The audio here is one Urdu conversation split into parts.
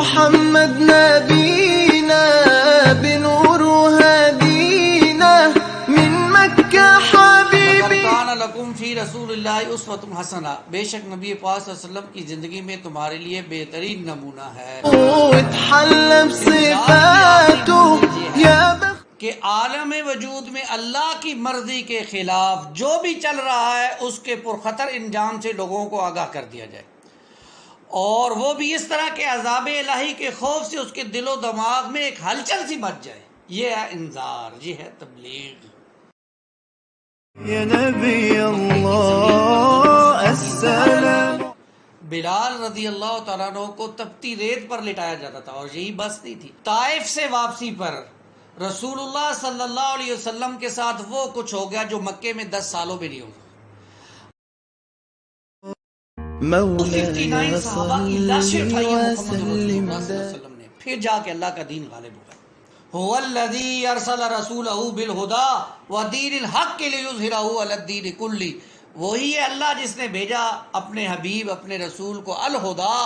محمد نبينا بنور هدينا من مكة حبيبي کان لکم فی رسول اللہ اسوۃ حسنہ، بے شک نبی پاک صلی اللہ علیہ وسلم کی زندگی میں تمہارے لیے بہترین نمونہ ہے واتحلى بصفاته يا بخت کہ عالم وجود میں اللہ کی مرضی کے خلاف جو بھی چل رہا ہے اس کے پرخطر انجام سے لوگوں کو آگاہ کر دیا جائے، اور وہ بھی اس طرح کے عذاب الہی کے خوف سے اس کے دل و دماغ میں ایک ہلچل سی مچ جائے۔ یہ ہے انذار، یہ ہے تبلیغ۔ يا نبي الله السلام۔ بلال رضی اللہ تعالیٰ عنہ کو تپتی ریت پر لٹایا جاتا تھا، اور یہی بس نہیں تھی، طائف سے واپسی پر رسول اللہ صلی اللہ علیہ وسلم کے ساتھ وہ کچھ ہو گیا جو مکے میں 10 سالوں میں نہیں ہوگا۔ 59 صحابہ کی لاشیں اٹھائی ہیں محمد رسول اللہ صلی اللہ علیہ وسلم نے، پھر جا کے اللہ کا دین غالب ہوا۔ هو الذی ارسل رسولہ بالہدی ودین الحق لیظہرہ علی الدین کلہ، وہی ہے اللہ جس نے بھیجا اپنے حبیب اپنے رسول کو الہدا۔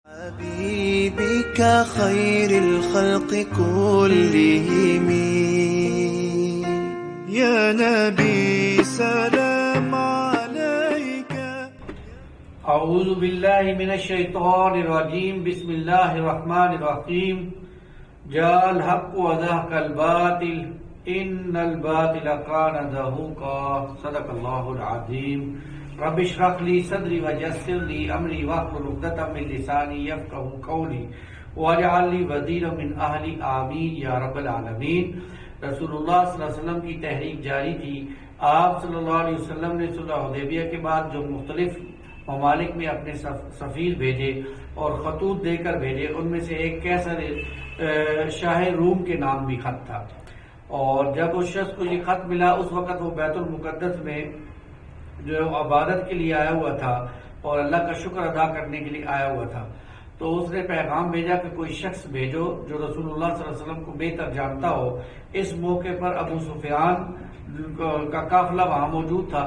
حبيبك خير الخلق كلهم يا نبي سلام عليك۔ اعوذ باللہ من الشیطان الرجیم، بسم اللہ الرحمن الرحیم۔ جاء الحق وزهق الباطل ان الباطل كان زهوقا، صدق اللہ العظیم۔ رب اشرح لي صدری ويسر لي امری واحلل عقدۃ من لسانی یفقهوا قولی واجعل لي وزیرا من اہلی، آمین یا رب العالمین۔ رسول اللہ صلی اللہ علیہ وسلم کی تحریک جاری تھی۔ آپ صلی اللہ علیہ وسلم نے صلح حدیبیہ کے بعد جو مختلف ممالک میں اپنے سفیر بھیجے اور خطوط دے کر بھیجے، ان میں سے ایک کیسر شاہ روم کے نام بھی خط تھا، اور جب اس شخص کو یہ خط ملا اس وقت وہ بیت المقدس میں جو عبادت کے لیے آیا ہوا تھا اور اللہ کا شکر ادا کرنے کے لیے آیا ہوا تھا، تو اس نے پیغام بھیجا کہ کوئی شخص بھیجو جو رسول اللہ صلی اللہ علیہ وسلم کو بہتر جانتا ہو۔ اس موقع پر ابو سفیان کا قافلہ وہاں موجود تھا،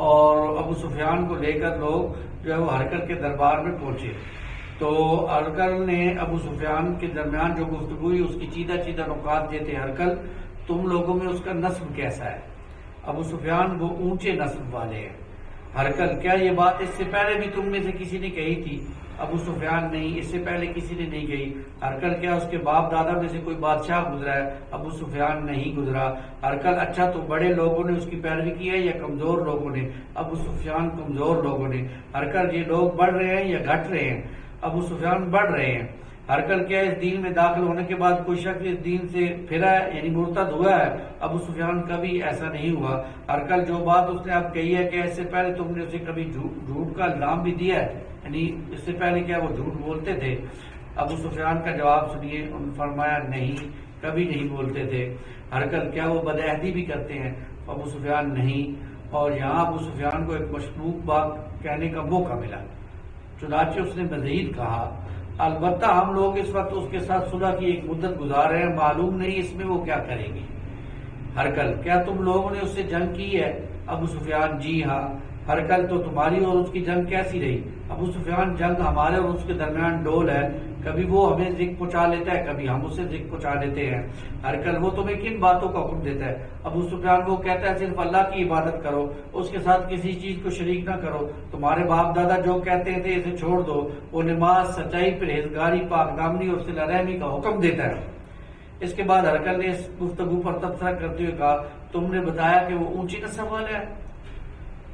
اور ابو سفیان کو لے کر لوگ جو ہے وہ ہرقل کے دربار میں پہنچے۔ تو ہرقل نے ابو سفیان کے درمیان جو گفتگو ہوئی اس کی چیدہ چیدہ نکات یہ تھے، ہرقل تم لوگوں میں اس کا نسب کیسا ہے؟ ابو سفیان وہ اونچے نسب والے ہیں۔ ہرقل کیا یہ بات اس سے پہلے بھی تم میں سے کسی نے کہی تھی؟ ابو سفیان نہیں، اس سے پہلے کسی نے نہیں کہی۔ ہرقل کیا اس کے باپ دادا میں سے کوئی بادشاہ گزرا ہے؟ ابو سفیان نہیں گزرا۔ ہرقل اچھا تو بڑے لوگوں نے اس کی پیروی کی ہے یا کمزور لوگوں نے؟ ابو سفیان کمزور لوگوں نے۔ ہرقل یہ لوگ بڑھ رہے ہیں یا گھٹ رہے ہیں؟ ابو سفیان بڑھ رہے ہیں۔ ہرقل کیا اس دین میں داخل ہونے کے بعد کوئی شخص اس دین سے پھرا ہے یعنی مرتد ہوا ہے؟ ابو سفیان کبھی ایسا نہیں ہوا۔ ہرقل جو بات اس نے اب کہی ہے کہ اس سے پہلے تم نے اسے کبھی جھوٹ کا الزام بھی دیا ہے، یعنی اس سے پہلے کیا وہ جھوٹ بولتے تھے؟ ابو سفیان کا جواب سنیے، انہوں نے فرمایا نہیں، کبھی نہیں بولتے تھے۔ ہرقل کیا وہ بدعہدی بھی کرتے ہیں؟ ابو سفیان نہیں۔ اور یہاں ابو سفیان کو ایک مشکوک بات کہنے کا موقع ملا، چنانچہ اس نے مزید کہا البتہ ہم لوگ اس وقت اس کے ساتھ صلح کی ایک مدت گزار رہے ہیں، معلوم نہیں اس میں وہ کیا کرے گی۔ ہرقل کیا تم لوگوں نے اس سے جنگ کی ہے؟ ابو سفیان جی ہاں۔ ہرقل تو تمہاری اور اس کی جنگ کیسی رہی؟ ابو سفیان جنگ ہمارے اور اس کے درمیان ڈول ہے، کبھی وہ ہمیں ذکر پہنچا لیتا ہے کبھی ہم اسے ذکر پہنچا دیتے ہیں۔ ہرقل وہ تمہیں کن باتوں کا حکم دیتا ہے؟ ابو سفیان وہ کہتا ہے صرف اللہ کی عبادت کرو، اس کے ساتھ کسی چیز کو شریک نہ کرو، تمہارے باپ دادا جو کہتے تھے اسے چھوڑ دو، وہ نماز، سچائی، پرہیزگاری، پاک دامنی اور صلہ رحمی کا حکم دیتا ہے۔ اس کے بعد ہرقل نے اس گفتگو پر تبصرہ کرتے ہوئے کہا تم نے بتایا کہ وہ اونچی نسب والا ہے،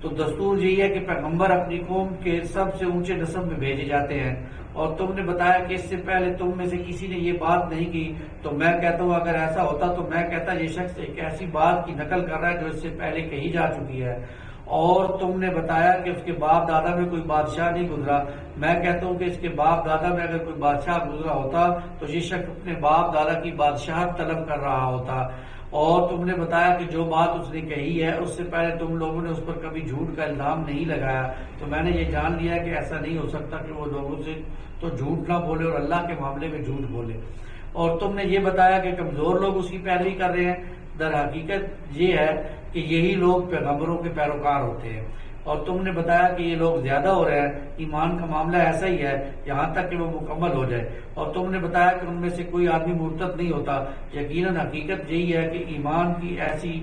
تو دستور یہی ہے کہ پیغمبر اپنی قوم کے سب سے اونچے نسب میں بھیجے جاتے ہیں، اور تم نے بتایا کہ اس سے پہلے تم میں سے کسی نے یہ بات نہیں کی، تو میں کہتا ہوں اگر ایسا ہوتا تو میں کہتا یہ شخص ایک ایسی بات کی نقل کر رہا ہے جو اس سے پہلے کہی جا چکی ہے، اور تم نے بتایا کہ اس کے باپ دادا میں کوئی بادشاہ نہیں گزرا، میں کہتا ہوں کہ اس کے باپ دادا میں اگر کوئی بادشاہ گزرا ہوتا تو یہ شخص اپنے باپ دادا کی بادشاہت طلب کر رہا ہوتا، اور تم نے بتایا کہ جو بات اس نے کہی ہے اس سے پہلے تم لوگوں نے اس پر کبھی جھوٹ کا الزام نہیں لگایا، تو میں نے یہ جان لیا کہ ایسا نہیں ہو سکتا کہ وہ لوگوں سے تو جھوٹ نہ بولے اور اللہ کے معاملے میں جھوٹ بولے، اور تم نے یہ بتایا کہ کمزور لوگ اس کی پیروی کر رہے ہیں، در حقیقت یہ ہے کہ یہی لوگ پیغمبروں کے پیروکار ہوتے ہیں۔ اور تم نے بتایا کہ یہ لوگ زیادہ ہو رہے ہیں، ایمان کا معاملہ ایسا ہی ہے یہاں تک کہ وہ مکمل ہو جائے، اور تم نے بتایا کہ ان میں سے کوئی آدمی مرتد نہیں ہوتا۔ یقیناً حقیقت یہی ہے کہ ایمان کی ایسی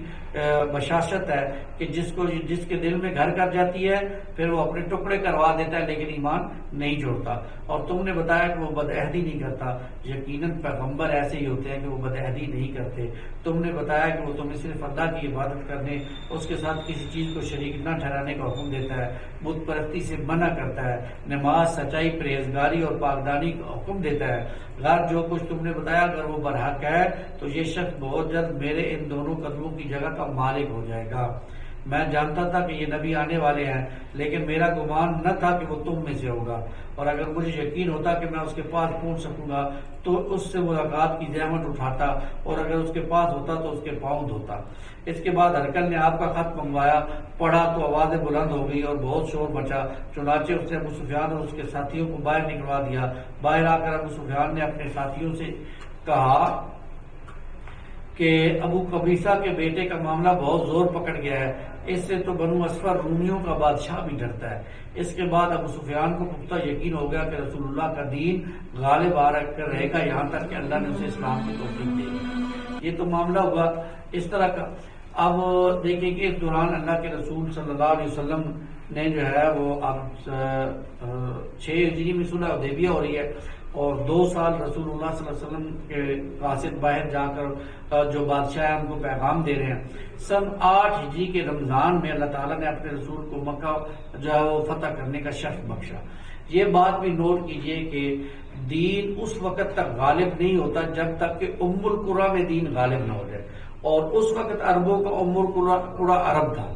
بشاشت ہے کہ جس کے دل میں گھر کر جاتی ہے پھر وہ اپنے ٹکڑے کروا دیتا ہے لیکن ایمان نہیں چھوڑتا۔ اور تم نے بتایا کہ وہ بدعہدی نہیں کرتا، یقیناً پیغمبر ایسے ہی ہوتے ہیں کہ وہ بدعہدی نہیں کرتے۔ تم نے بتایا کہ وہ تمہیں صرف اللہ کی عبادت کرنے، اس کے ساتھ کسی چیز کو شریک نہ ٹھہرانے کا حکم دیتا ہے، بت پرستی سے منع کرتا ہے، نماز، سچائی، پرہیزگاری اور پاکدانی کا حکم دیتا ہے۔ غیر جو کچھ تم نے بتایا اگر وہ برحق ہے تو یہ شخص بہت جلد میرے ان دونوں قدموں کی جگہ کا مالک ہو جائے گا۔ میں جانتا تھا کہ یہ نبی آنے والے ہیں لیکن میرا گمان نہ تھا کہ وہ تم میں سے ہوگا، اور اگر مجھے یقین ہوتا کہ میں اس کے پاس پہنچ سکوں گا تو اس سے ملاقات کی زحمت اٹھاتا، اور اگر اس کے پاس ہوتا تو اس کے پاؤں دھوتا۔ اس کے بعد ہرقل نے آپ کا خط منگوایا، پڑھا تو آوازیں بلند ہو گئی اور بہت شور مچا، چنانچہ اس نے ابو سفیان اور اس کے ساتھیوں کو باہر نکلوا دیا۔ باہر آ کر ابو سفیان نے اپنے ساتھیوں سے کہا کہ ابو قبیصہ کے بیٹے کا معاملہ بہت زور پکڑ گیا ہے، اس سے تو بنو اسفر رومیوں کا بادشاہ بھی ڈرتا ہے۔ اس کے بعد ابو سفیان کو پختہ یقین ہو گیا کہ رسول اللہ کا دین غالب آ کر رہے گا یہاں تک کہ اللہ نے اسے اسلام کی توفیق دے گی۔ یہ تو معاملہ ہوا اس طرح کا۔ اب دیکھیں کہ اس دوران اللہ کے رسول صلی اللہ علیہ وسلم نے جو ہے وہ اب 6 ہجری میں صلح حدیبیہ ہو رہی ہے، اور 2 سال رسول اللہ صلی اللہ علیہ وسلم کے قاصد باہر جا کر جو بادشاہ ہیں ان کو پیغام دے رہے ہیں۔ سن 8 ہجری کے رمضان میں اللہ تعالیٰ نے اپنے رسول کو مکہ جو ہے وہ فتح کرنے کا شرف بخشا۔ یہ بات بھی نوٹ کیجئے کہ دین اس وقت تک غالب نہیں ہوتا جب تک کہ ام القریٰ میں دین غالب نہ ہو جائے، اور اس وقت عربوں کا ام القریٰ عرب تھا۔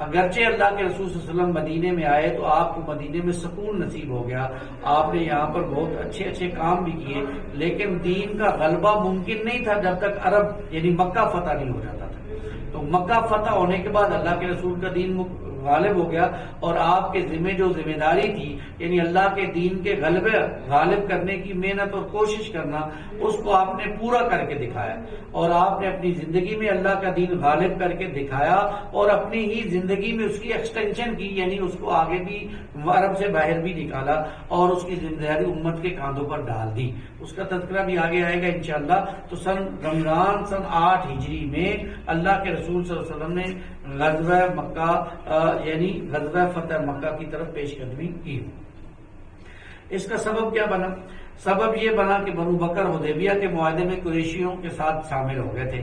اگرچہ اللہ کے رسول صلی اللہ علیہ وسلم مدینے میں آئے تو آپ کو مدینے میں سکون نصیب ہو گیا، آپ نے یہاں پر بہت اچھے اچھے کام بھی کیے، لیکن دین کا غلبہ ممکن نہیں تھا جب تک عرب یعنی مکہ فتح نہیں ہو جاتا تھا۔ تو مکہ فتح ہونے کے بعد اللہ کے رسول کا دین غالب ہو گیا، اور آپ کے ذمہ جو ذمہ داری تھی یعنی اللہ کے دین کے غالب کرنے کی محنت اور کوشش کرنا، اس کو آپ نے پورا کر کے دکھایا، اور آپ نے اپنی زندگی میں اللہ کا دین غالب کر کے دکھایا، اور اپنی ہی زندگی میں اس کی ایکسٹینشن کی، یعنی اس کو آگے بھی عرب سے باہر بھی نکالا اور اس کی ذمہ داری امت کے کاندھوں پر ڈال دی۔ اس کا تذکرہ بھی آگے آئے گا انشاءاللہ۔ تو رمضان سن 8 ہجری میں اللہ کے رسول صلی اللہ علیہ وسلم نے غزوہ مکہ یعنی غزوہ فتح مکہ کی طرف پیش قدمی کی۔ اس کا سبب کیا بنا؟ سبب یہ بنا کہ بنو بکر حدیبیہ کے معاہدے میں قریشیوں کے ساتھ شامل ہو گئے تھے،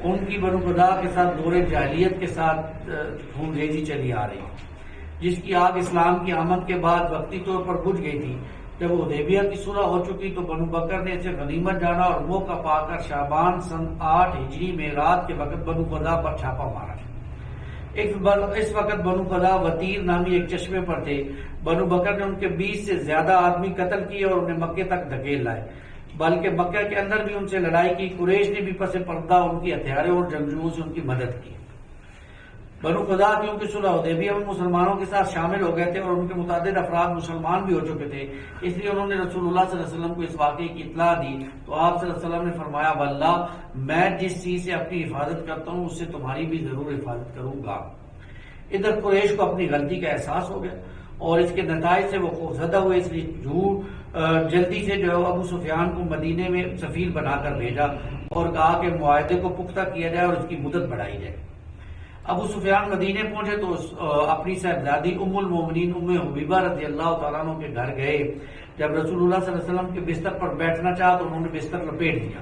ان کی بنو قضاء کے ساتھ دور جاہلیت کے ساتھ خون ریزی چلی آ رہی، جس کی آگ اسلام کی آمد کے بعد وقتی طور پر بجھ گئی تھی۔ جب حدیبیہ کی صلح ہو چکی تو بنو بکر نے اسے غنیمت جانا اور موقع پا کر شعبان سن 8 ہجری میں رات کے وقت بنو قضاء پر چھاپا مارا۔ اس وقت بنو قضاء وطیر نامی ایک چشمے پر تھے۔ بنو بکر نے ان کے 20 سے زیادہ آدمی قتل کیے اور انہیں مکے تک دھکیل لائے، بلکہ مکہ کے اندر بھی ان سے لڑائی کی۔ قریش نے بھی پس پردہ ان کی ہتھیاروں اور جنگجوؤں سے ان کی مدد کی۔ بنو قضاء کیونکہ صلح حدیبیہ میں مسلمانوں کے ساتھ شامل ہو گئے تھے اور ان کے متعدد افراد مسلمان بھی ہو چکے تھے، اس لیے انہوں نے رسول اللہ صلی اللہ علیہ وسلم کو اس واقعے کی اطلاع دی تو آپ صلی اللہ علیہ وسلم نے فرمایا، واللہ میں جس چیز سے اپنی حفاظت کرتا ہوں اس سے تمہاری بھی ضرور حفاظت کروں گا۔ ادھر قریش کو اپنی غلطی کا احساس ہو گیا اور اس کے نتائج سے وہ خوفزدہ ہوئے، اس لیے جلدی سے جو ابو سفیان کو مدینے میں سفیر بنا کر بھیجا اور کہا کہ معاہدے کو پختہ کیا جائے اور اس کی مدت بڑھائی جائے۔ ابو سفیان مدینے پہنچے تو اپنی صاحبزادی ام المومنین ام حبیبہ رضی اللہ تعالیٰ عنہ کے گھر گئے۔ جب رسول اللہ صلی اللہ علیہ وسلم کے بستر پر بیٹھنا چاہا تو انہوں نے بستر لپیٹ دیا۔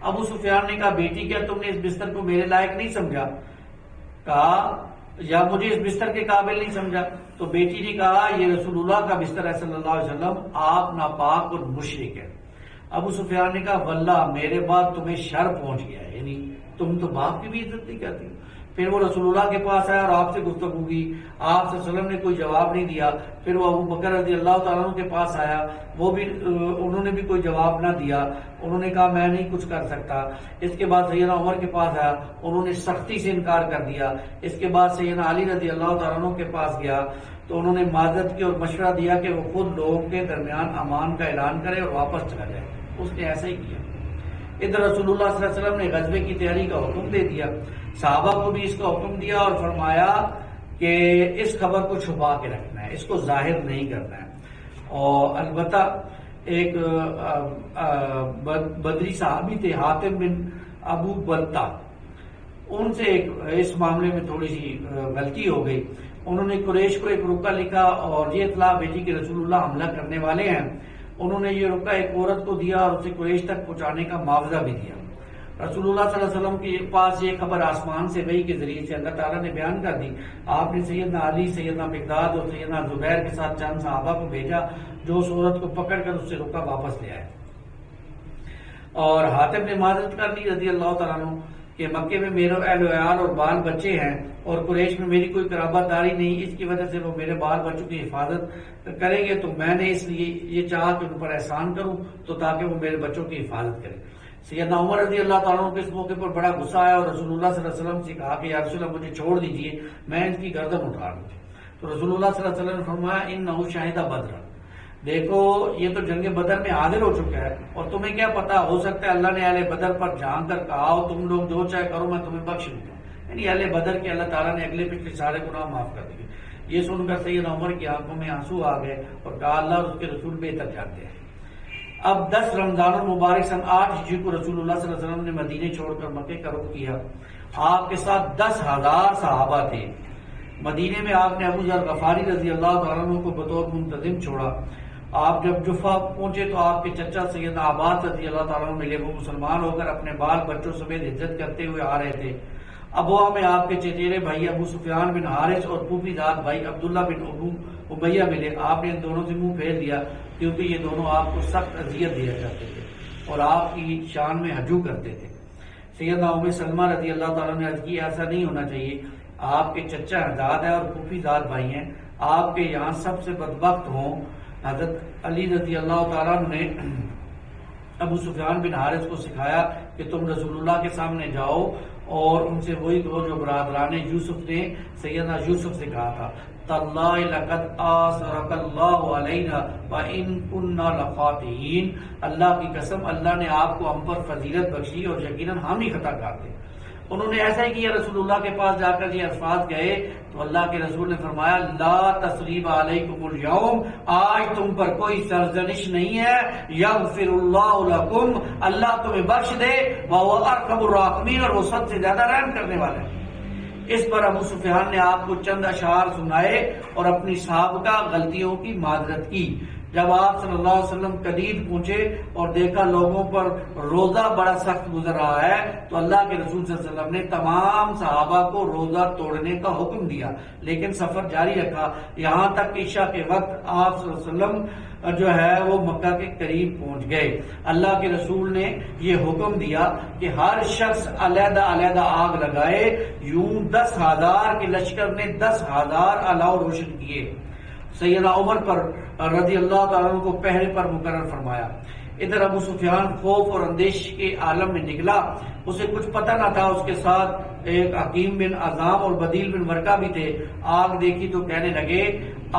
ابو سفیان نے کہا، بیٹی کیا تم نے اس بستر کو میرے لائق نہیں سمجھا؟ کہا یا مجھے اس بستر کے قابل نہیں سمجھا؟ تو بیٹی نے کہا، یہ رسول اللہ کا بستر ہے صلی اللہ علیہ وسلم، آپ ناپاک اور مشرک ہیں۔ ابو سفیان نے کہا، واللہ میرے بعد تمہیں شر پہنچ گیا ہے، یعنی تم تو باپ کی بھی عزت نہیں کرتی۔ پھر وہ رسول اللہ کے پاس آیا اور آپ سے گفتگو کی، آپ صلی اللہ علیہ وسلم نے کوئی جواب نہیں دیا۔ پھر وہ ابو بکر رضی اللہ تعالیٰ عنہ کے پاس آیا، انہوں نے بھی کوئی جواب نہ دیا، انہوں نے کہا میں نہیں کچھ کر سکتا۔ اس کے بعد سیدنا عمر کے پاس آیا، انہوں نے سختی سے انکار کر دیا۔ اس کے بعد سیدنا علی رضی اللہ تعالیٰ عنہ کے پاس گیا تو انہوں نے معذرت کی اور مشورہ دیا کہ وہ خود لوگوں کے درمیان امان کا اعلان کرے اور واپس چلا جائے۔ اس نے ایسا ہی کیا۔ ادھر رسول اللہ صلی اللہ علیہ وسلم نے غزوے کی تیاری کا حکم دے دیا، صحابہ کو بھی اس کا حکم دیا اور فرمایا کہ اس خبر کو چھپا کے رکھنا ہے، اس کو ظاہر نہیں کرنا ہے۔ اور البتہ ایک بدری صحابی تھے حاتم بن ابو بلتا، ان سے اس معاملے میں تھوڑی سی غلطی ہو گئی۔ انہوں نے قریش کو ایک رکا لکھا اور یہ اطلاع بھیجی کہ رسول اللہ حملہ کرنے والے ہیں۔ انہوں نے یہ رکا ایک عورت کو دیا اور اسے قریش تک پہنچانے کا معاوضہ بھی دیا۔ رسول اللہ صلی اللہ علیہ وسلم کے پاس یہ خبر آسمان سے وحی کے ذریعے سے اللہ تعالیٰ نے بیان کر دی۔ آپ نے سیدنا علی، سیدنا مقداد اور سیدنا زبیر کے ساتھ چند صحابہ کو بھیجا جو اس عورت کو پکڑ کر اس سے رکا واپس لے آئے، اور حاتم نے معذرت کر لی رضی اللہ تعالیٰ عنہ کہ مکے میں میرے اہل و عیال اور بال بچے ہیں اور قریش میں میری کوئی قرابت داری نہیں، اس کی وجہ سے وہ میرے بال بچوں کی حفاظت کریں گے، تو میں نے اس لیے یہ چاہا کہ ان پر احسان کروں تو تاکہ وہ میرے بچوں کی حفاظت کریں۔ سیدنا عمر رضی اللہ تعالیٰ عنہ کو اس موقع پر بڑا غصہ آیا اور رسول اللہ صلی اللہ علیہ وسلم سے کہا کہ یا رسول اللہ مجھے چھوڑ دیجئے، میں ان کی گردن اٹھا لوں۔ تو رسول اللہ صلی اللہ علیہ وسلم نے فرمایا انہ شاہد بدر، دیکھو یہ تو جنگ بدر میں حاضر ہو چکا ہے، اور تمہیں کیا پتا، ہو سکتا ہے اللہ نے اہل بدر پر جھانک کر کہا ہو تم لوگ جو چاہے کرو میں تمہیں بخش دوں گا، یعنی اہل بدر کے اللہ تعالیٰ نے اگلے پچھلے سارے گناہ معاف کر دیے۔ یہ سن کر سیدنا عمر کی آنکھوں میں آنسو آ گئے اور کہا اللہ اور اس کے رسول بہتر جانتے ہیں۔ اب 10 رمضان المبارک سن 8 ہجری کو رسول اللہ صلی اللہ علیہ وسلم نے مدینے چھوڑ کر مکے کا رخ کیا۔ آپ کے ساتھ 10,000 صحابہ تھے۔ مدینے میں آپ نے ابو ذر غفاری رضی اللہ تعالیٰ عنہ کو بطور منتظم چھوڑا۔ آپ جب جفا پہنچے تو آپ کے چچا سیدنا عباس رضی اللہ تعالیٰ عنہ ملے، وہ مسلمان ہو کر اپنے بال بچوں سمیت عزت کرتے ہوئے آ رہے تھے۔ ابوا میں آپ کے چچیرے بھائی ابو سفیان بن حارث اور پھوپھی داد بھائی عبداللہ بن ابو امیہ ملے۔ آپ نے ان دونوں سے منہ پھیر لیا کیونکہ یہ دونوں آپ کو سخت اذیت دیا کرتے تھے اور آپ کی شان میں ہجو کرتے تھے۔ سیدنا ام سلمہ رضی اللہ تعالیٰ نے عرض کی ایسا نہیں ہونا چاہیے، آپ کے چچا زاد ہے اور پھوپھی زاد بھائی ہیں، آپ کے یہاں سب سے بدبخت ہوں۔ حضرت علی رضی اللہ تعالیٰ نے ابو سفیان بن حارث کو سکھایا کہ تم رسول اللہ کے سامنے جاؤ اور ان سے وہی کہو جو برادران یوسف نے سیدنا یوسف سے کہا تھا، تاللہ لقد آثرک اللہ علینا وان کنا لخاطئین، اللہ کی قسم اللہ نے آپ کو ہم پر فضیلت بخشی اور یقیناً ہم ہی خطا کار تھے۔ انہوں نے ایسا ہی کیا، رسول اللہ کے پاس جا کر یہ الفاظ گئے تو اللہ کے رسول نے فرمایا لا تثریب علیکم اليوم، آج تم پر کوئی سرزنش نہیں ہے، یغفر اللہ لکم، اللہ تمہیں بخش دے، وہو ارحم الراحمین، اور وہ سب سے زیادہ رحم کرنے والا ہے۔ اس پر ابو سفیان نے آپ کو چند اشعار سنائے اور اپنی سابقہ غلطیوں کی معذرت کی۔ جب آپ صلی اللہ علیہ وسلم قدید پہنچے اور دیکھا لوگوں پر روزہ بڑا سخت گزر رہا ہے تو اللہ کے رسول صلی اللہ علیہ وسلم نے تمام صحابہ کو روزہ توڑنے کا حکم دیا، لیکن سفر جاری رکھا یہاں تک کہ عشاء کے وقت آپ صلی اللہ علیہ وسلم جو ہے وہ مکہ کے قریب پہنچ گئے۔ اللہ کے رسول نے یہ حکم دیا کہ ہر شخص علیحدہ علیحدہ آگ لگائے۔ یوں 10,000 کے لشکر نے 10,000 الاؤ روشن کیے۔ سیدنا عمر پر رضی اللہ تعالیٰ عنہ کو پہرے پر مقرر فرمایا۔ ادھر ابو سفیان خوف اور اندیش کے عالم میں نکلا، اسے کچھ پتہ نہ تھا، اس کے ساتھ ایک حکیم بن عظام اور بدیل بن ورقہ بھی تھے۔ آگ دیکھی تو کہنے لگے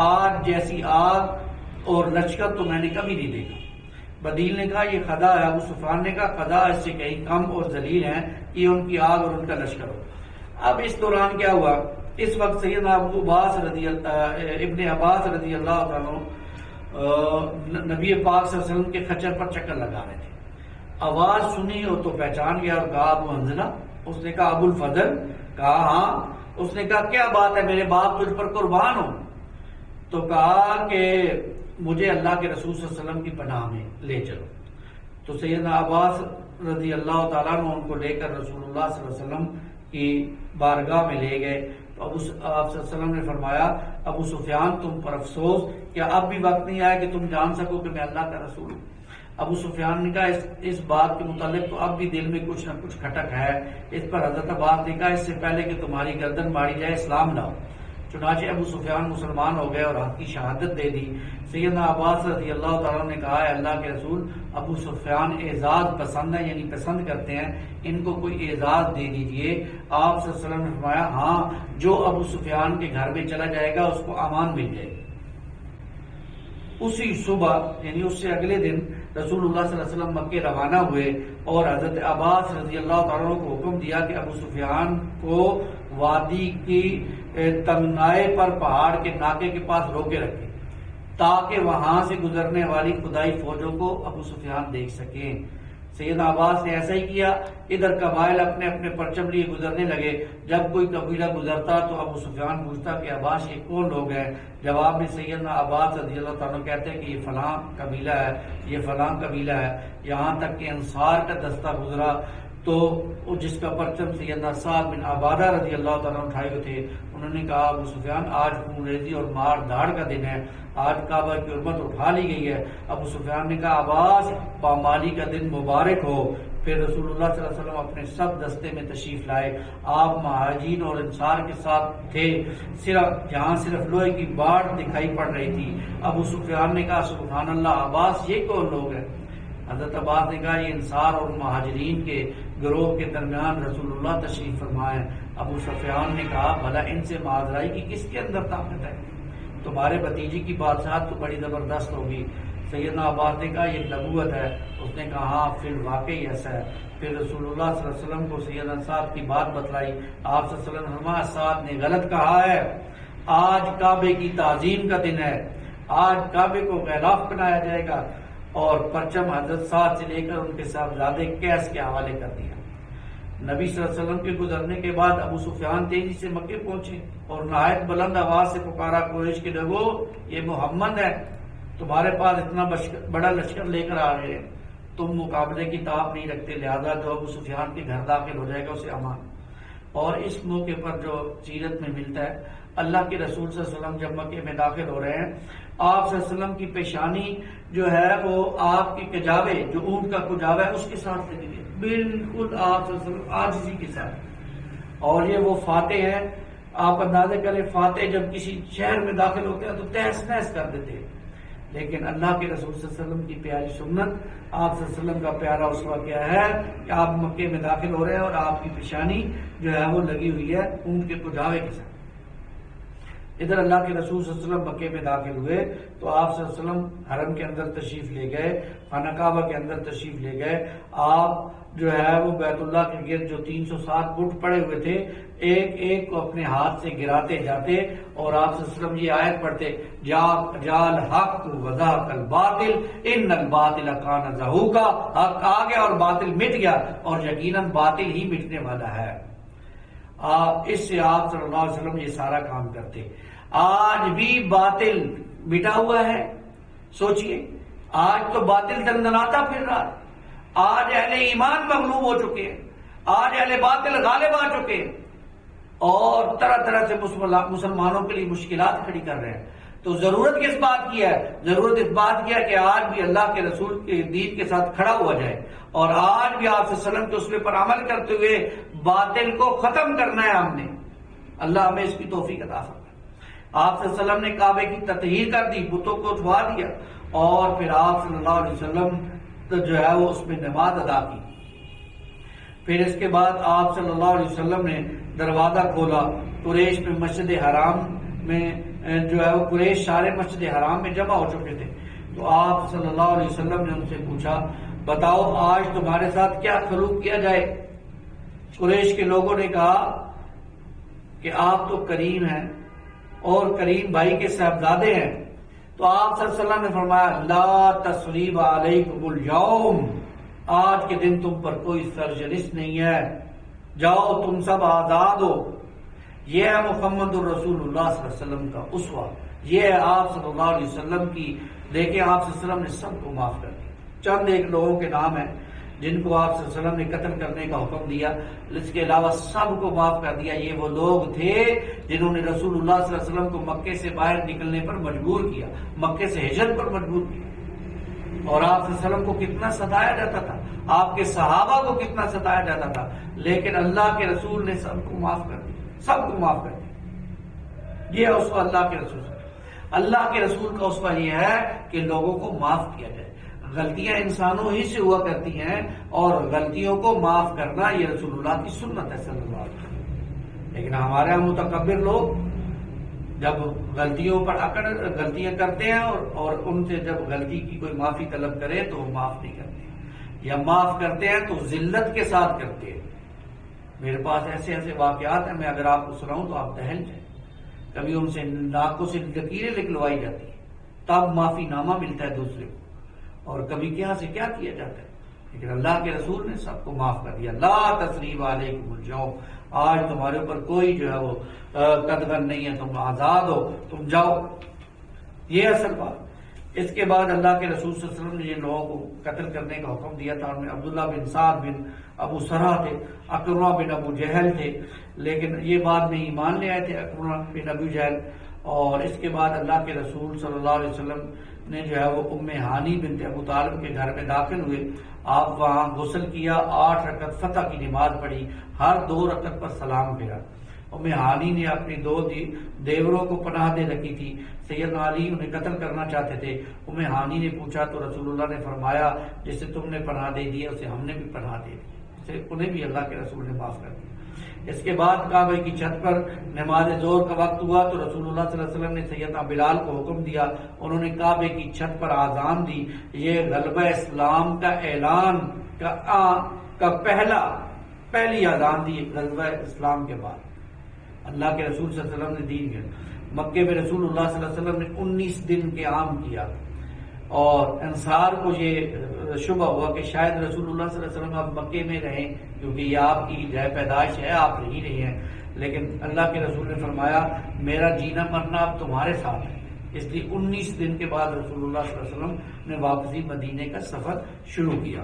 آج جیسی آگ اور لشکر تو میں نے کبھی نہیں دیکھا۔ بدیل نے کہا یہ خدا ہے، ابو سفیان نے کہا خدا اس سے کہیں کم اور ذلیل ہیں کہ ان کی آگ اور ان کا لشکر ہو۔ اب اس دوران کیا ہوا، اس وقت سیدنا ابن عباس رضی اللہ عنہ نبی پاک صلی اللہ علیہ وسلم کے خچر پر چکر لگا رہے تھے۔ آواز سنی اور تو پہچان گیا اور کہا ابو حنظلہ، اس نے کہا ابو الفضل، کہا ہاں، اس نے کہا کیا بات ہے میرے باپ تجھ پر قربان ہو، تو کہا کہ مجھے اللہ کے رسول صلی اللہ علیہ وسلم کی پناہ میں لے چلو۔ تو سیدنا عباس رضی اللہ تعالیٰ عنہ ان کو لے کر رسول اللہ صلی اللہ علیہ وسلم کی بارگاہ میں لے گئے تو آپ صلی اللہ علیہ وسلم نے فرمایا ابو سفیان تم پر افسوس، کیا اب بھی وقت نہیں آیا کہ تم جان سکو کہ میں اللہ کا رسول ہوں؟ ابو سفیان نے کہا اس بات کے متعلق تو اب بھی دل میں کچھ نہ کچھ کھٹک ہے۔ اس پر حضرت عباس نے کہا اس سے پہلے کہ تمہاری گردن ماری جائے اسلام لاؤ۔ چنانچہ ابو سفیان مسلمان ہو گئے اور حق کی شہادت دے دی۔ سیدنا عباس رضی اللہ تعالیٰ نے کہا ہے اللہ کے رسول ابو سفیان اعزاز پسند ہے، یعنی پسند کرتے ہیں، ان کو کوئی اعزاز دے دیجئے۔ آپ صلی اللہ علیہ وسلم نے فرمایا ہاں، جو ابو سفیان کے گھر میں چلا جائے گا اس کو امان مل جائے گی۔ اسی صبح یعنی اس سے اگلے دن رسول اللہ صلی اللہ علیہ وسلم مکے روانہ ہوئے اور حضرت عباس رضی اللہ تعالیٰ عنہ کو حکم دیا کہ ابو سفیان کو وادی کی تنگنائے پر پہاڑ کے ناکے کے پاس روکے رکھے تاکہ وہاں سے گزرنے والی خدائی فوجوں کو ابو سفیان دیکھ سکیں۔ سیدنا عباس نے ایسا ہی کیا۔ ادھر قبائل اپنے اپنے پرچم لیے گزرنے لگے۔ جب کوئی قبیلہ گزرتا تو ابو سفیان پوچھتا کہ عباس یہ کون لوگ ہیں؟ جواب میں سیدنا عباس رضی اللہ تعالیٰ کہتے ہیں کہ یہ فلاں قبیلہ ہے، یہ فلاں قبیلہ ہے، یہاں تک کہ انصار کا دستہ گزرا تو جس کا پرچم سیدنا سعد بن عبادہ رضی اللہ تعالیٰ اٹھائے ہوئے تھے، انہوں نے کہا ابو سفیان آج خون ریزی اور مار دھاڑ کا دن ہے، آج کعبہ کی حرمت اٹھا لی گئی ہے۔ ابو سفیان نے کہا عباس پامالی کا دن مبارک ہو۔ پھر رسول اللہ صلی اللہ علیہ وسلم اپنے سب دستے میں تشریف لائے۔ آپ مہاجرین اور انصار کے ساتھ تھے، جہاں صرف لوہے کی باڑ دکھائی پڑ رہی تھی۔ ابو سفیان نے کہا سبحان اللہ، عباس یہ کون لوگ ہیں؟ حضرت عباس نے کہا یہ انصار اور مہاجرین کے گروہ کے درمیان رسول اللہ تشریف فرمائے۔ ابو سفیان نے کہا بھلا ان سے معاذرائی کی کس کے اندر طاقت ہے؟ تمہارے بھتیجی کی بادشاہت تو بڑی زبردست ہوگی۔ سیدنا عباس نے کہا یہ نبوت ہے۔ اس نے کہا ہاں فی الواقع ایسا ہے۔ پھر رسول اللہ صلی اللہ علیہ وسلم کو سیدنا سعد کی بات بتلائی۔ آپ صلی اللہ علیہ وسلم نے فرمایا سعد نے غلط کہا ہے، آج کعبے کی تعظیم کا دن ہے، آج کعبے کو غلاف بنایا جائے گا۔ اور پرچم حضرت سعد سے لے کر ان کے صاحبزادے قیس کے حوالے کر دیا۔ نبی صلی اللہ علیہ وسلم کے گزرنے کے بعد ابو سفیان تیزی سے مکے پہنچے اور نہایت بلند آواز سے پکارا قریش کے لوگوں یہ محمد ہے، تمہارے پاس اتنا بڑا لشکر لے کر آ رہے ہیں، تم مقابلے کی طاقت نہیں رکھتے، لہذا جو ابو سفیان کے گھر داخل ہو جائے گا اسے امان۔ اور اس موقع پر جو سیرت میں ملتا ہے، اللہ کے رسول صلی اللہ علیہ وسلم جب مکے میں داخل ہو رہے ہیں، آپ صلی اللہ علیہ وسلم کی پیشانی جو ہے وہ آپ کی کجاوے، جو اونٹ کا کجاوا ہے اس کے ساتھ لگی ہے، بالکل آپ صلی اللہ علیہ وسلم عاجزی کے ساتھ۔ اور یہ وہ فاتح ہیں، آپ اندازے کریں فاتح جب کسی شہر میں داخل ہوتے ہیں تو تہس نہس کر دیتے ہیں، لیکن اللہ کے رسول صلی اللہ علیہ وسلم کی پیاری سنت، آپ صلی اللہ علیہ وسلم کا پیارا اسوہ کیا ہے کہ آپ مکے میں داخل ہو رہے ہیں اور آپ کی پیشانی جو ہے وہ لگی ہوئی ہے اونٹ کے کجاوے کے ساتھ۔ ادھر اللہ کے رسول صلی اللہ علیہ وسلم مکے میں داخل ہوئے تو آپ صلی اللہ علیہ وسلم حرم کے اندر تشریف لے گئے، خانہ کعبہ کے اندر تشریف لے گئے۔ آپ جو ہے وہ بیت اللہ کے گرد جو 307 بت پڑے ہوئے تھے ایک ایک کو اپنے ہاتھ سے گراتے جاتے اور آپ صلی اللہ علیہ وسلم یہ آیت پڑھتے جال حق وزاق الباطل ان الباطل کان زہوقا، حق آ گیا اور باطل مٹ گیا اور یقیناً باطل ہی مٹنے والا ہے۔ اس سے آپ صلی اللہ علیہ وسلم یہ سارا کام کرتے۔ آج بھی باطل مٹا ہوا ہے؟ سوچئے، آج تو باطل دندناتا پھر رہا، آج اہل ایمان مغلوب ہو چکے ہیں، آج اہل باطل غالب آ چکے ہیں اور طرح طرح سے مسلمانوں کے لیے مشکلات کھڑی کر رہے ہیں۔ تو ضرورت کس بات کی ہے؟ ضرورت اس بات کی ہے کہ آج بھی اللہ کے رسول کے دین کے ساتھ کھڑا ہوا جائے اور آج بھی آپ صلی اللہ علیہ وسلم کے اسوے پر عمل کرتے ہوئے باطل کو ختم کرنا ہے ہم نے۔ اللہ ہمیں اس کی توفیق عطا فرمائے۔ آپ صلی اللہ علیہ وسلم نے کعبے کی تطہیر کر دی، بتوں کو اٹھوا دیا اور پھر آپ صلی اللہ علیہ وسلم جو ہے وہ اس میں نماز ادا کی۔ پھر اس کے بعد آپ صلی اللہ علیہ وسلم نے دروازہ کھولا، قریش میں مسجد حرام میں جو ہے وہ قریش سارے مسجد حرام میں جمع ہو چکے تھے۔ تو آپ صلی اللہ علیہ وسلم نے ان سے پوچھا بتاؤ آج تمہارے ساتھ کیا سلوک کیا جائے؟ قریش کے لوگوں نے کہا کہ آپ تو کریم ہیں اور کریم بھائی کے صاحبزادے ہیں۔ تو آپ صلی اللہ علیہ وسلم نے فرمایا لا تثریب علیکم اليوم، آج کے دن تم پر کوئی سرزنش نہیں ہے، جاؤ تم سب آزاد ہو۔ یہ ہے محمد الرسول اللہ صلی اللہ علیہ وسلم کا اسوہ، یہ ہے آپ صلی اللہ علیہ وسلم کی۔ دیکھیں آپ صلی اللہ علیہ وسلم نے سب کو معاف کر دیا۔ چند ایک لوگوں کے نام ہیں جن کو آپ صلی اللہ علیہ وسلم نے قتل کرنے کا حکم دیا، اس کے علاوہ سب کو معاف کر دیا۔ یہ وہ لوگ تھے جنہوں نے رسول اللہ صلی اللہ علیہ وسلم کو مکے سے باہر نکلنے پر مجبور کیا، مکے سے ہجرت پر مجبور کیا۔ اور آپ صلی اللہ علیہ وسلم کو کتنا ستایا جاتا تھا، آپ کے صحابہ کو کتنا ستایا جاتا تھا، لیکن اللہ کے رسول نے سب کو معاف کر دیا، سب کو معاف کر دیا۔ یہ اسوہ اللہ کے رسول سے، اللہ کے رسول کا اسوہ یہ ہے کہ لوگوں کو معاف کیا جائے۔ غلطیاں انسانوں ہی سے ہوا کرتی ہیں اور غلطیوں کو معاف کرنا یہ رسول اللہ کی سنت ہے صلی اللہ علیہ وسلم۔ لیکن ہمارے یہاں متکبر لوگ جب غلطیوں پر غلطیاں کرتے ہیں اور ان سے جب غلطی کی کوئی معافی طلب کرے تو وہ معاف نہیں کرتے، یا معاف کرتے ہیں تو ذلت کے ساتھ کرتے ہیں۔ میرے پاس ایسے ایسے واقعات ہیں، میں اگر آپ کو سناؤں تو آپ دہل جائیں۔ کبھی ان سے ناکوں سے لکیریں نکلوائی جاتی ہیں، تب معافی نامہ ملتا ہے دوسرے کو، اور کبھی کیا سے کیا کیا جاتا ہے، لیکن اللہ کے رسول نے سب کو معاف کر دیا۔ لا تثریب علیکم الجوم، آج تمہارے اوپر کوئی جو ہے وہ قدغن نہیں ہے، تم آزاد ہو، تم جاؤ۔ یہ اصل بات۔ اس کے بعد اللہ کے رسول صلی اللہ علیہ وسلم نے جن لوگوں کو قتل کرنے کا حکم دیا تھا ان میں عبداللہ بن سعد بن ابو سرح تھے، اکرمہ بن ابو جہل تھے، لیکن یہ بعد میں ایمان لے آئے تھے اکرمہ بن ابو جہل۔ اور اس کے بعد اللہ کے رسول صلی اللہ علیہ وسلم نے جو ہے وہ ام ہانی بنت ابو طالب کے گھر میں داخل ہوئے، آپ وہاں غسل کیا، 8 رکعت فتح کی نماز پڑھی، ہر 2 رکعت پر سلام پھیرا۔ ام ہانی نے اپنی 2 دیوروں کو پناہ دے رکھی تھی، سیدنا علی انہیں قتل کرنا چاہتے تھے۔ ام ہانی نے پوچھا تو رسول اللہ نے فرمایا جسے تم نے پناہ دے دی اسے ہم نے بھی پناہ دے دی، انہیں بھی اللہ کے رسول نے معاف کر دیا۔ اس کے بعد کعبے کی چھت پر نماز ظہر کا وقت ہوا تو رسول اللہ صلی اللہ علیہ وسلم نے سیدنا بلال کو حکم دیا، انہوں نے کعبے کی چھت پر آذان دی۔ یہ غلبہ اسلام کا اعلان کا پہلی آذان دی غزوہ اسلام کے بعد اللہ کے رسول صلی اللہ علیہ وسلم نے دین ہے۔ مکے میں رسول اللہ صلی اللہ علیہ وسلم نے 19 دن قیام کیا، اور انصار کو یہ شبہ ہوا کہ شاید رسول اللہ صلی اللہ علیہ وسلم اب مکے میں رہیں، کیونکہ یہ آپ کی جائے پیدائش ہے، آپ نہیں رہی ہیں، لیکن اللہ کے رسول نے فرمایا میرا جینا مرنا اب تمہارے ساتھ ہے۔ اس لیے 19 دن کے بعد رسول اللہ صلی اللہ علیہ وسلم نے واپسی مدینے کا سفر شروع کیا۔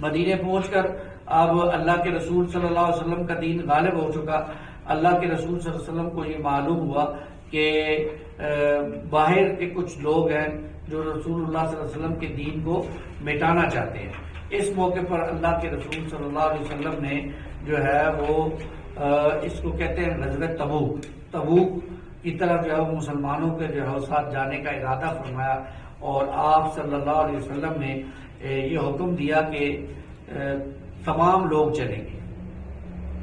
مدینے پہنچ کر اب اللہ کے رسول صلی اللہ علیہ وسلم کا دین غالب ہو چکا۔ اللہ کے رسول صلی اللہ علیہ وسلم کو یہ معلوم ہوا کہ باہر کے کچھ لوگ ہیں جو رسول اللہ صلی اللہ علیہ وسلم کے دین کو مٹانا چاہتے ہیں۔ اس موقع پر اللہ کے رسول صلی اللہ علیہ وسلم نے جو ہے وہ اس کو کہتے ہیں غزوہ تبوک کی طرف جو ہے وہ مسلمانوں کے جو ہے ساتھ جانے کا ارادہ فرمایا، اور آپ صلی اللہ علیہ وسلم نے یہ حکم دیا کہ تمام لوگ چلیں گے۔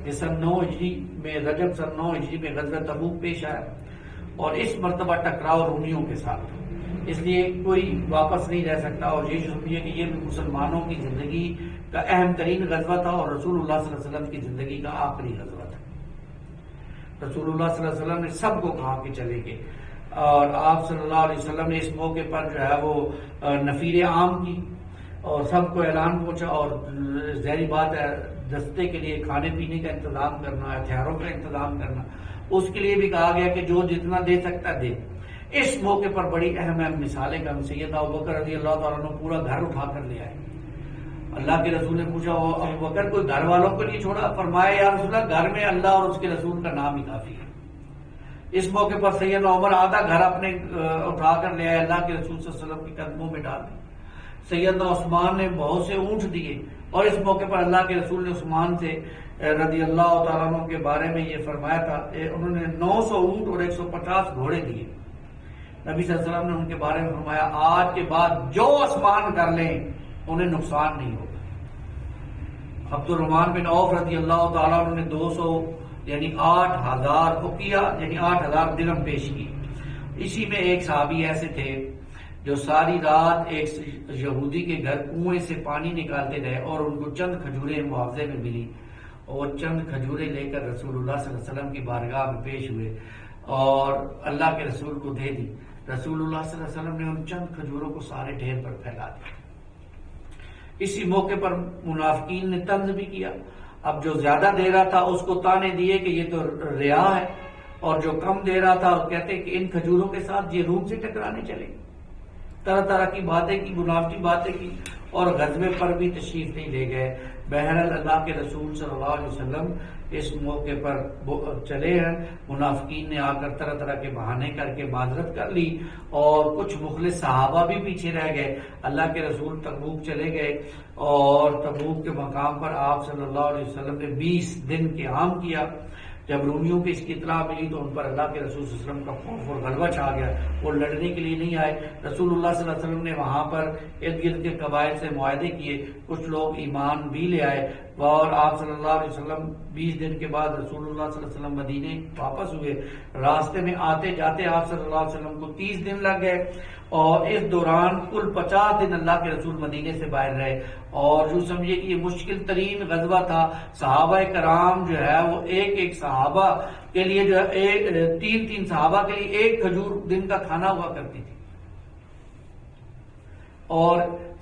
یہ سن 9 ہجری میں رجب سن 9 ہجری میں غزوہ تبوک پیش آیا، اور اس مرتبہ ٹکراؤ رومیوں کے ساتھ، اس لیے کوئی واپس نہیں رہ سکتا، اور یہ سمجھیے کہ یہ مسلمانوں کی زندگی کا اہم ترین غزوہ تھا، اور رسول اللہ صلی اللہ علیہ وسلم کی زندگی کا آخری غزوہ تھا۔ رسول اللہ صلی اللہ علیہ وسلم نے سب کو کہا کہ چلیں گے، اور آپ صلی اللہ علیہ وسلم نے اس موقع پر جو ہے وہ نفیر عام کی اور سب کو اعلان پہنچا، اور ظاہری بات ہے دستے کے لیے کھانے پینے کا انتظام کرنا، ہتھیاروں کا انتظام کرنا، اس کے لیے بھی کہا گیا کہ جو جتنا دے سکتا دے۔ اس موقع پر بڑی اہم مثالیں کا سیدنا ابوبکر رضی اللہ تعالیٰ عنہ پورا گھر اٹھا کر لے آئے۔ اللہ کے رسول نے پوچھا وہ ابوبکر کوئی گھر والوں کو نہیں چھوڑا؟ فرمایا یا رسول اللہ گھر میں اللہ اور اس کے رسول کا نام ہی کافی ہے۔ اس موقع پر سیدنا عمر آدھا گھر اپنے اٹھا کر لے آئے، اللہ کے رسول صلی اللہ علیہ وسلم کے قدموں میں ڈال دی۔ سیدنا عثمان نے بہت سے اونٹ دیے، اور اس موقع پر اللہ کے رسول نے عثمان سے رضی اللہ تعالیٰ عنہ کے بارے میں یہ فرمایا تھا، انہوں نے 900 اونٹ اور 150 گھوڑے دیے۔ نبی صلی اللہ علیہ وسلم نے ان کے بارے میں فرمایا آج کے بعد جو آسمان کر لیں انہیں نقصان نہیں ہوگا۔ عبد الرحمن بن عوف رضی اللہ تعالیٰ عنہ نے 200 یعنی 8000 اقیہ یعنی 8000 درہم پیش کی۔ اسی میں ایک صحابی ایسے تھے جو ساری رات ایک یہودی کے گھر کنویں سے پانی نکالتے رہے، اور ان کو چند کھجوریں معاوضے میں ملی، اور چند کھجوریں لے کر رسول اللہ صلی اللہ علیہ وسلم کی بارگاہ میں پیش ہوئے اور اللہ کے رسول کو دے دی۔ رسول اللہ صلی اللہ علیہ وسلم نے ان چند کھجوروں کو سارے ڈھیر پر پھیلا دیا۔ اسی موقع پر منافقین نے طنز بھی کیا، اب جو زیادہ دے رہا تھا اس کو تانے دیے کہ یہ تو ریا ہے، اور جو کم دے رہا تھا اور کہتے کہ ان کھجوروں کے ساتھ یہ روم سے ٹکرانے چلے، طرح طرح کی باتیں کی، منافقی باتیں کی، اور غزوے پر بھی تشریف نہیں لے گئے۔ بہرحال اللہ کے رسول صلی اللہ علیہ وسلم اس موقع پر چلے ہیں، منافقین نے آ کر طرح طرح کے بہانے کر کے معذرت کر لی، اور کچھ مخلص صحابہ بھی پیچھے رہ گئے۔ اللہ کے رسول تبوک چلے گئے، اور تبوک کے مقام پر آپ صلی اللہ علیہ وسلم نے 20 دن قیام کیا۔ جب رومیوں کی اس کی اطلاع ملی تو ان پر اللہ کے رسول صلی اللہ علیہ وسلم کا خوف اور غلبہ چھا گیا، وہ لڑنے کے لیے نہیں آئے۔ رسول اللہ صلی اللہ علیہ وسلم نے وہاں پر ارد گرد کے قبائل سے معاہدے کیے، کچھ لوگ ایمان بھی لے آئے، اور آپ صلی اللہ علیہ وسلم 20 دن کے بعد رسول اللہ صلی اللہ علیہ وسلم مدینے واپس ہوئے. راستے میں آتے جاتے آپ صلی اللہ علیہ وسلم کو 30 دن لگ گئے اور اس دوران کل 50 دن اللہ کے رسول مدینے سے باہر رہے. اور جو سمجھے کہ یہ مشکل ترین غزوہ تھا. صحابہ کرام جو ہے وہ ایک صحابہ کے لیے جو ہے 3 صحابہ کے لیے 1 کھجور دن کا کھانا ہوا کرتی تھی. اور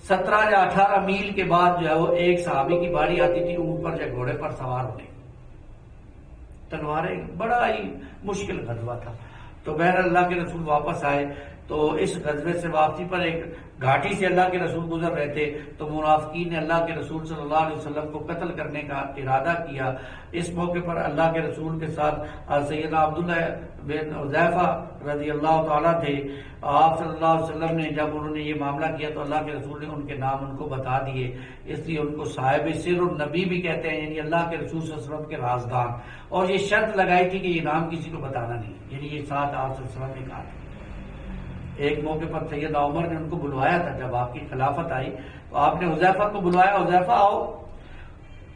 17 یا 18 میل کے بعد جو ہے وہ ایک صحابی کی باری آتی تھی اونٹ پر یا گھوڑے پر سوار ہونے. تلواریں بڑا ہی مشکل غزوہ تھا. تو بہر اللہ کے رسول واپس آئے تو اس غزوے سے واپسی پر ایک گھاٹی سے اللہ کے رسول گزر رہے تھے تو منافقین نے اللہ کے رسول صلی اللہ علیہ وسلم کو قتل کرنے کا ارادہ کیا. اس موقع پر اللہ کے رسول کے ساتھ سیدنا عبداللہ بن حذیفہ رضی اللہ تعالیٰ تھے. آپ صلی اللہ علیہ وسلم نے جب انہوں نے یہ معاملہ کیا تو اللہ کے رسول نے ان کے نام ان کو بتا دیے. اس لیے ان کو صاحب سر النبی بھی کہتے ہیں، یعنی اللہ کے رسول صلی اللہ علیہ وسلم کے رازدار. اور یہ شرط لگائی تھی کہ یہ نام کسی کو بتانا نہیں، یعنی یہ ساتھ آپ صلی اللہ علیہ وسلم نے کہا. ایک موقع پر سیدنا عمر نے ان کو بلوایا تھا جب آپ کی خلافت آئی تو آپ نے حذیفہ کو بلوایا، حذیفہ آؤ.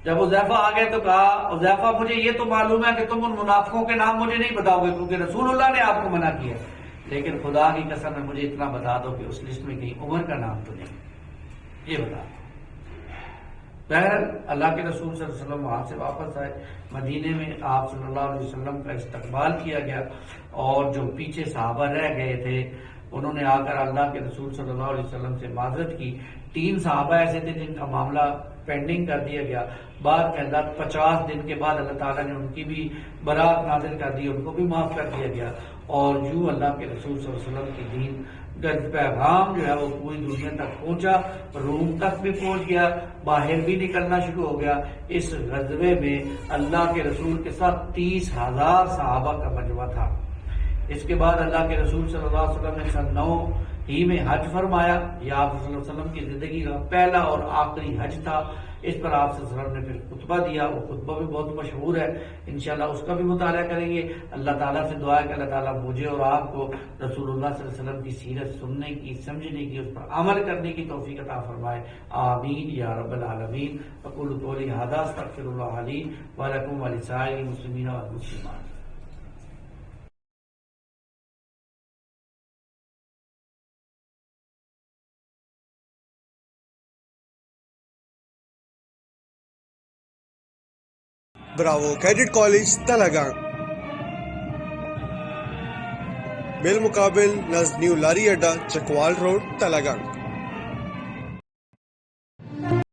جب حذیفہ آ گئے تو کہا حذیفہ مجھے یہ تو معلوم ہے کہ تم ان منافقوں کے نام مجھے نہیں بتاؤ گے کیونکہ رسول اللہ نے آپ کو منع کیا، لیکن خدا کی قسم ہے مجھے اتنا بتا دو کہ اس لسٹ میں کہیں عمر کا نام تو نہیں، یہ بتا دو. بہرحال اللہ کے رسول صلی اللہ علیہ وسلم وہاں سے واپس آئے. مدینے میں آپ صلی اللہ علیہ وسلم کا استقبال کیا گیا اور جو پیچھے صحابہ رہ گئے تھے انہوں نے آ کر اللہ کے رسول صلی اللہ علیہ وسلم سے معذرت کی. 3 صحابہ ایسے تھے جن کا معاملہ پینڈنگ کر دیا گیا. بعد میں اللہ 50 دن کے بعد اللہ تعالیٰ نے ان کی بھی برات نازل کر دی، ان کو بھی معاف کر دیا گیا. اور یوں اللہ کے رسول صلی اللہ علیہ وسلم کی دین پیغام جو ہے وہ پوری دنیا تک پہنچا، روم تک بھی پہنچ گیا، باہر بھی نکلنا شروع ہو گیا. اس غزوے میں اللہ کے رسول کے ساتھ 30,000 صحابہ کا مجمع تھا. اس کے بعد اللہ کے رسول صلی اللہ علیہ وسلم نے سن 9 ہی میں حج فرمایا. یہ آپ صلی اللہ علیہ وسلم کی زندگی کا پہلا اور آخری حج تھا. اس پر آپ صلی اللہ علیہ وسلم نے پھر خطبہ دیا، وہ خطبہ بھی بہت مشہور ہے، انشاءاللہ اس کا بھی مطالعہ کریں گے. اللہ تعالیٰ سے دعا ہے کہ اللہ تعالیٰ مجھے اور آپ کو رسول اللہ صلی اللہ علیہ وسلم کی سیرت سننے کی، سمجھنے کی، اس پر عمل کرنے کی توفیق عطا فرمائے. آمین یا رب العالمین. اقول قولی ھذا استغفر اللہ لی ولکم ولسائر المسلمین والمسلمات. براوو کیڈٹ کالج تلگانگ بالمقابل نزد نیو لاری اڈا چکوال روڈ تلگانگ.